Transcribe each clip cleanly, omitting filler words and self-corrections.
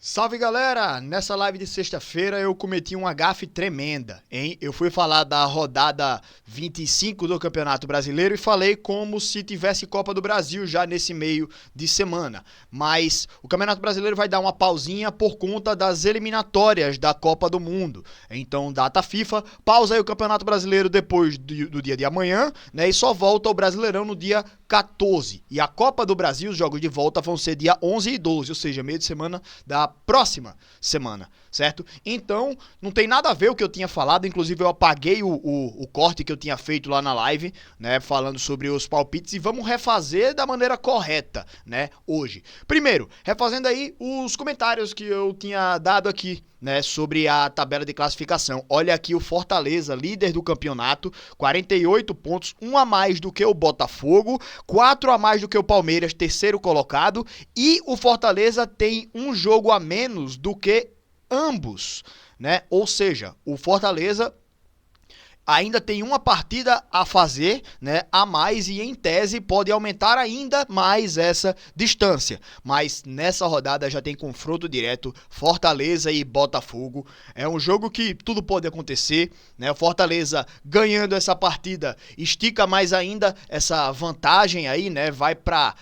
Salve galera! Nessa live de sexta-feira eu cometi uma gafe tremenda, hein? Eu fui falar da rodada 25 do Campeonato Brasileiro e falei como se tivesse Copa do Brasil já nesse meio de semana. Mas o Campeonato Brasileiro vai dar uma pausinha por conta das eliminatórias da Copa do Mundo. Então, data FIFA, pausa aí o Campeonato Brasileiro depois do dia de amanhã, né? E só volta o Brasileirão no dia 14. E a Copa do Brasil, os jogos de volta vão ser dia 11 e 12, ou seja, meio de semana da próxima semana, certo? Então, não tem nada a ver o que eu tinha falado, inclusive eu apaguei o corte que eu tinha feito lá na live, né, falando sobre os palpites e vamos refazer da maneira correta, né, hoje. Primeiro, refazendo aí os comentários que eu tinha dado aqui, né, sobre a tabela de classificação. Olha aqui o Fortaleza, líder do campeonato, 48 pontos, um a mais do que o Botafogo, 4 a mais do que o Palmeiras, terceiro colocado, e o Fortaleza tem um jogo a menos do que ambos, né? Ou seja, o Fortaleza ainda tem uma partida a fazer, né, a mais, e em tese pode aumentar ainda mais essa distância. Mas nessa rodada já tem confronto direto, Fortaleza e Botafogo. É um jogo que tudo pode acontecer, né? O Fortaleza ganhando essa partida estica mais ainda essa vantagem aí, né? Vai para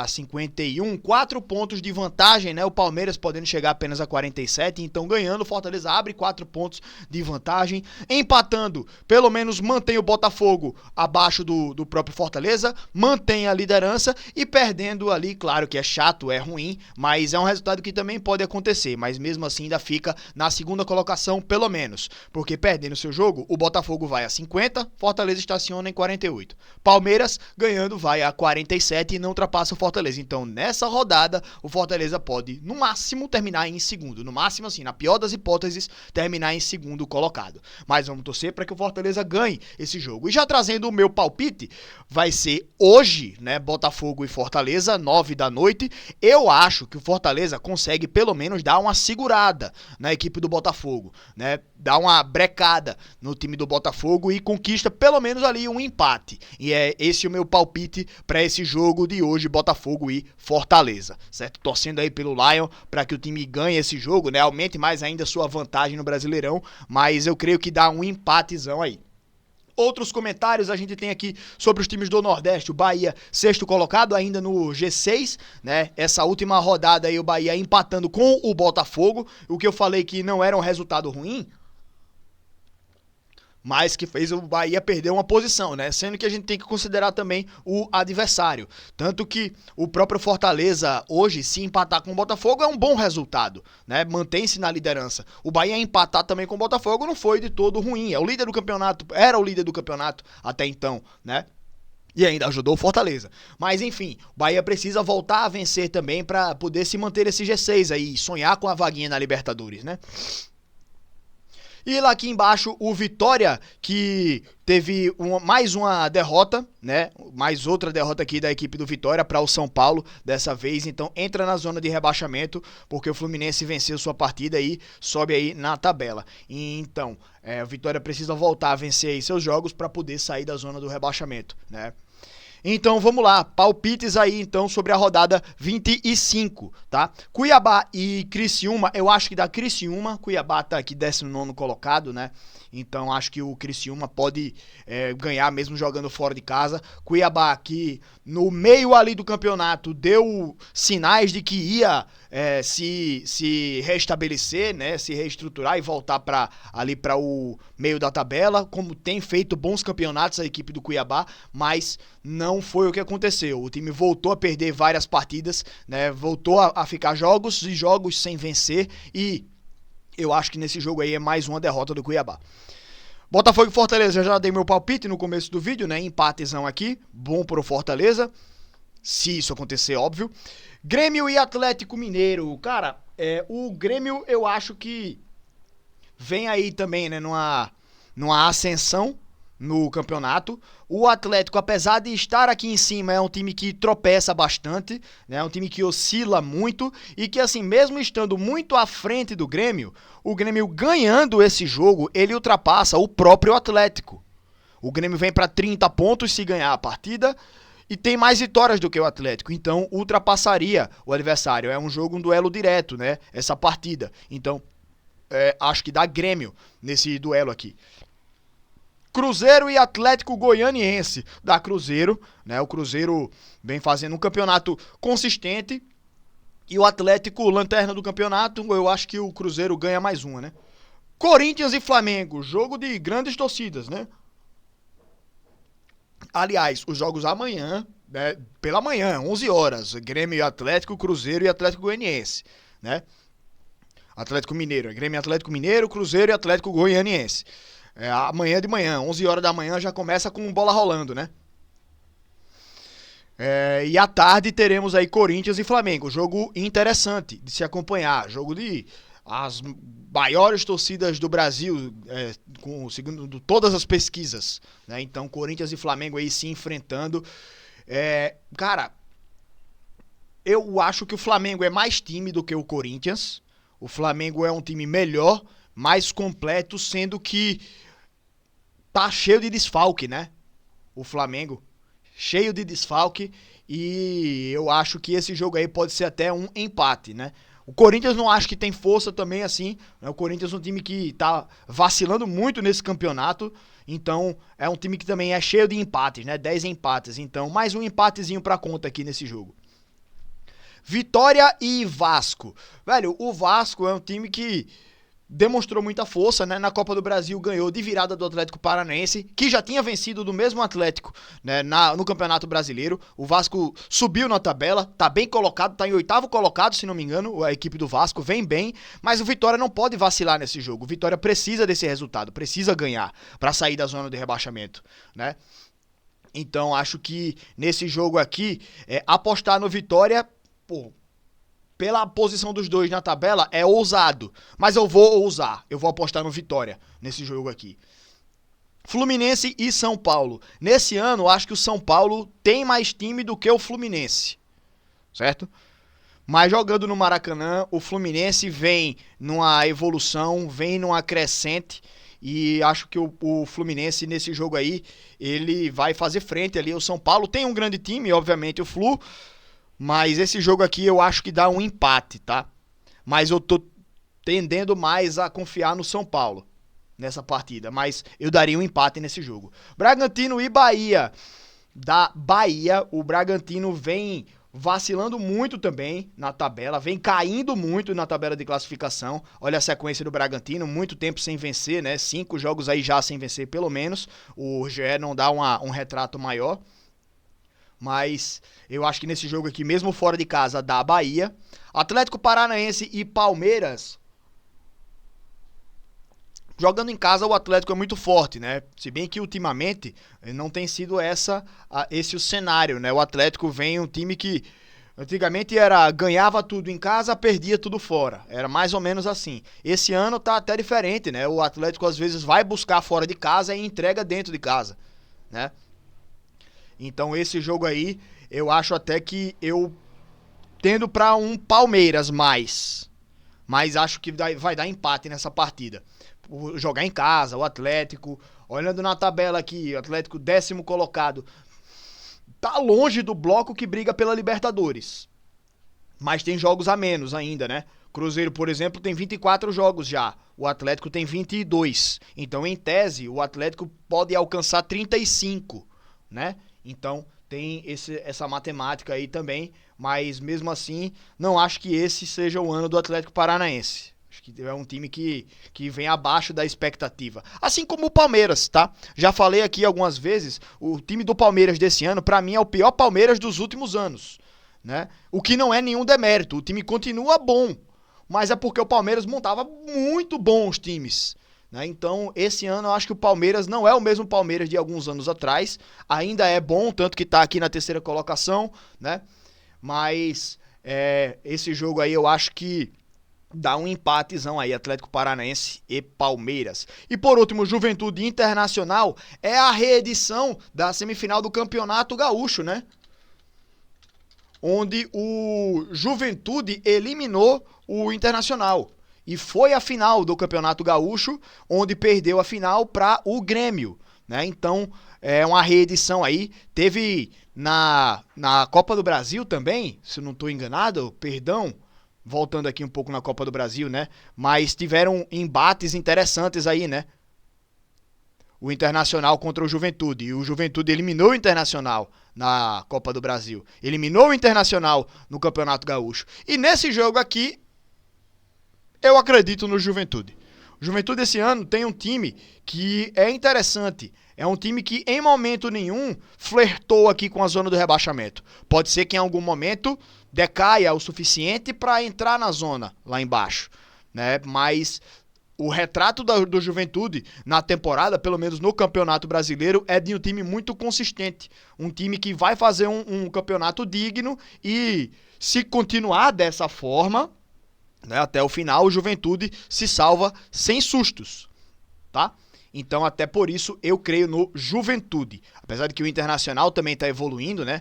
51, 4 pontos de vantagem, né? O Palmeiras podendo chegar apenas a 47, então ganhando, o Fortaleza abre 4 pontos de vantagem, empatando, pelo menos mantém o Botafogo abaixo do próprio Fortaleza, mantém a liderança, e perdendo ali, claro que é chato, é ruim, mas é um resultado que também pode acontecer, mas mesmo assim ainda fica na segunda colocação, pelo menos, porque perdendo seu jogo, o Botafogo vai a 50, Fortaleza estaciona em 48, Palmeiras ganhando vai a 47 e não ultrapassa o Fortaleza. Então, nessa rodada, o Fortaleza pode, no máximo, terminar em segundo. No máximo, assim, na pior das hipóteses, terminar em segundo colocado. Mas vamos torcer para que o Fortaleza ganhe esse jogo. E já trazendo o meu palpite, vai ser hoje, né, Botafogo e Fortaleza, 9 da noite. Eu acho que o Fortaleza consegue, pelo menos, dar uma segurada na equipe do Botafogo, né? Dar uma brecada no time do Botafogo e conquista, pelo menos, ali um empate. E é esse o meu palpite para esse jogo de hoje, Botafogo e Fortaleza, certo? Torcendo aí pelo Lion para que o time ganhe esse jogo, né? Aumente mais ainda a sua vantagem no Brasileirão, mas eu creio que dá um empatezão aí. Outros comentários a gente tem aqui sobre os times do Nordeste. O Bahia, sexto colocado, ainda no G6, né? Essa última rodada aí o Bahia empatando com o Botafogo, o que eu falei que não era um resultado ruim, mas que fez o Bahia perder uma posição, né? Sendo que a gente tem que considerar também o adversário. Tanto que o próprio Fortaleza hoje, se empatar com o Botafogo, é um bom resultado, né? Mantém-se na liderança. O Bahia empatar também com o Botafogo não foi de todo ruim. É o líder do campeonato, era o líder do campeonato até então, né? E ainda ajudou o Fortaleza. Mas enfim, o Bahia precisa voltar a vencer também para poder se manter esse G6 aí, sonhar com a vaguinha na Libertadores, né? E lá aqui embaixo o Vitória, que teve mais uma derrota, né? Mais outra derrota aqui da equipe do Vitória para o São Paulo dessa vez. Então entra na zona de rebaixamento, porque o Fluminense venceu sua partida e sobe aí na tabela. E então, o Vitória precisa voltar a vencer aí seus jogos para poder sair da zona do rebaixamento, né? Então vamos lá, palpites aí então sobre a rodada 25, tá? Cuiabá e Criciúma, eu acho que da Criciúma, Cuiabá tá aqui 19º colocado, né? Então acho que o Criciúma pode ganhar mesmo jogando fora de casa. Cuiabá que no meio ali do campeonato deu sinais de que ia se restabelecer, né? Se reestruturar e voltar ali para o meio da tabela, como tem feito bons campeonatos a equipe do Cuiabá, mas não foi o que aconteceu. O time voltou a perder várias partidas, né? Voltou a ficar jogos e jogos sem vencer, e eu acho que nesse jogo aí é mais uma derrota do Cuiabá. Botafogo e Fortaleza, já dei meu palpite no começo do vídeo, né? Empatezão aqui, bom pro Fortaleza, se isso acontecer, óbvio. Grêmio e Atlético Mineiro, cara, o Grêmio eu acho que vem aí também, né, numa ascensão no campeonato. O Atlético, apesar de estar aqui em cima, é um time que tropeça bastante, né? É um time que oscila muito e que, assim, mesmo estando muito à frente do Grêmio, o Grêmio ganhando esse jogo, ele ultrapassa o próprio Atlético. O Grêmio vem para 30 pontos se ganhar a partida e tem mais vitórias do que o Atlético, então ultrapassaria o adversário. É um jogo, um duelo direto, né? Essa partida. Então, acho que dá Grêmio nesse duelo aqui. Cruzeiro e Atlético Goianiense. Dá Cruzeiro, né? O Cruzeiro vem fazendo um campeonato consistente e o Atlético, lanterna do campeonato, eu acho que o Cruzeiro ganha mais uma, né? Corinthians e Flamengo, jogo de grandes torcidas, né? Aliás, os jogos amanhã, né, pela manhã, 11 horas, Grêmio e Atlético, Cruzeiro e Atlético Goianiense, né? Atlético Mineiro, Grêmio e Atlético Mineiro, Cruzeiro e Atlético Goianiense. Amanhã de manhã, 11 horas da manhã, já começa com bola rolando, né? E à tarde teremos aí Corinthians e Flamengo, jogo interessante de se acompanhar, jogo de as maiores torcidas do Brasil, segundo todas as pesquisas, né? Então Corinthians e Flamengo aí se enfrentando. Cara, eu acho que o Flamengo é mais time do que o Corinthians. O Flamengo é um time melhor, mais completo, sendo que tá cheio de desfalque, né? O Flamengo cheio de desfalque, e eu acho que esse jogo aí pode ser até um empate, né? O Corinthians não acho que tem força também assim, né? O Corinthians é um time que tá vacilando muito nesse campeonato, então é um time que também é cheio de empates, né? 10 empates, então mais um empatezinho pra conta aqui nesse jogo. Vitória e Vasco. Velho, o Vasco é um time que demonstrou muita força, né? Na Copa do Brasil ganhou de virada do Atlético Paranaense, que já tinha vencido do mesmo Atlético, né, no Campeonato Brasileiro. O Vasco subiu na tabela, tá bem colocado, tá em 8º colocado, se não me engano, a equipe do Vasco vem bem, mas o Vitória não pode vacilar nesse jogo. O Vitória precisa desse resultado, precisa ganhar para sair da zona de rebaixamento, né? Então acho que nesse jogo aqui, apostar no Vitória, pô, pela posição dos dois na tabela, é ousado. Mas eu vou ousar. Eu vou apostar no Vitória nesse jogo aqui. Fluminense e São Paulo. Nesse ano, acho que o São Paulo tem mais time do que o Fluminense. Certo? Mas jogando no Maracanã, o Fluminense vem numa evolução, vem numa crescente. E acho que o Fluminense nesse jogo aí, ele vai fazer frente ali. O São Paulo tem um grande time, obviamente, o Flu. Mas esse jogo aqui eu acho que dá um empate, tá? Mas eu tô tendendo mais a confiar no São Paulo nessa partida. Mas eu daria um empate nesse jogo. Bragantino e Bahia. Da Bahia, o Bragantino vem vacilando muito também na tabela. Vem caindo muito na tabela de classificação. Olha a sequência do Bragantino. Muito tempo sem vencer, né? 5 jogos aí já sem vencer, pelo menos. O GE não dá um retrato maior. Mas eu acho que nesse jogo aqui, mesmo fora de casa, dá Bahia. Atlético Paranaense e Palmeiras. Jogando em casa, o Atlético é muito forte, né? Se bem que ultimamente não tem sido esse o cenário, né? O Atlético vem um time que antigamente ganhava tudo em casa, perdia tudo fora. Era mais ou menos assim. Esse ano tá até diferente, né? O Atlético às vezes vai buscar fora de casa e entrega dentro de casa, né? Então esse jogo aí, eu acho até que eu tendo para um Palmeiras mais. Mas acho que vai dar empate nessa partida. Jogar em casa, o Atlético, olhando na tabela aqui, o Atlético 10º colocado, tá longe do bloco que briga pela Libertadores. Mas tem jogos a menos ainda, né? Cruzeiro, por exemplo, tem 24 jogos já. O Atlético tem 22. Então, em tese, o Atlético pode alcançar 35, né? Então tem essa matemática aí também, mas mesmo assim não acho que esse seja o ano do Atlético Paranaense. Acho que é um time que vem abaixo da expectativa. Assim como o Palmeiras, tá? Já falei aqui algumas vezes, o time do Palmeiras desse ano, pra mim, é o pior Palmeiras dos últimos anos, né? O que não é nenhum demérito, o time continua bom, mas é porque o Palmeiras montava muito bons times, né? Então, esse ano eu acho que o Palmeiras não é o mesmo Palmeiras de alguns anos atrás. Ainda é bom, tanto que tá aqui na 3ª colocação, né? Mas esse jogo aí eu acho que dá um empatezão aí, Atlético Paranaense e Palmeiras. E por último, Juventude Internacional é a reedição da semifinal do Campeonato Gaúcho, né? Onde o Juventude eliminou o Internacional. E foi a final do Campeonato Gaúcho, onde perdeu a final para o Grêmio, né? Então, é uma reedição aí. Teve na Copa do Brasil também, se não estou enganado, perdão, voltando aqui um pouco na Copa do Brasil, né? Mas tiveram embates interessantes aí, né? O Internacional contra o Juventude. E o Juventude eliminou o Internacional na Copa do Brasil. Eliminou o Internacional no Campeonato Gaúcho. E nesse jogo aqui, eu acredito no Juventude. O Juventude esse ano tem um time que é interessante. É um time que em momento nenhum flertou aqui com a zona do rebaixamento. Pode ser que em algum momento decaia o suficiente para entrar na zona lá embaixo, né? Mas o retrato do Juventude na temporada, pelo menos no Campeonato Brasileiro, é de um time muito consistente. Um time que vai fazer um campeonato digno e, se continuar dessa forma, né, até o final, o Juventude se salva sem sustos, tá? Então, até por isso, eu creio no Juventude. Apesar de que o Internacional também está evoluindo, né?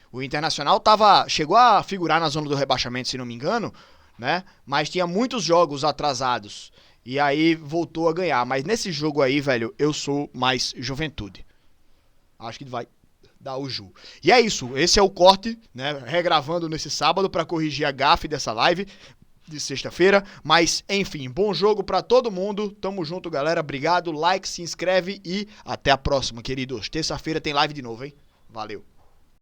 O Internacional chegou a figurar na zona do rebaixamento, se não me engano, né? Mas tinha muitos jogos atrasados. E aí voltou a ganhar. Mas nesse jogo aí, velho, eu sou mais Juventude. Acho que vai dar o Ju. E é isso. Esse é o corte, né? Regravando nesse sábado para corrigir a gafe dessa live de sexta-feira. Mas, enfim, bom jogo pra todo mundo. Tamo junto, galera. Obrigado. Like, se inscreve e até a próxima, queridos. Terça-feira tem live de novo, hein? Valeu.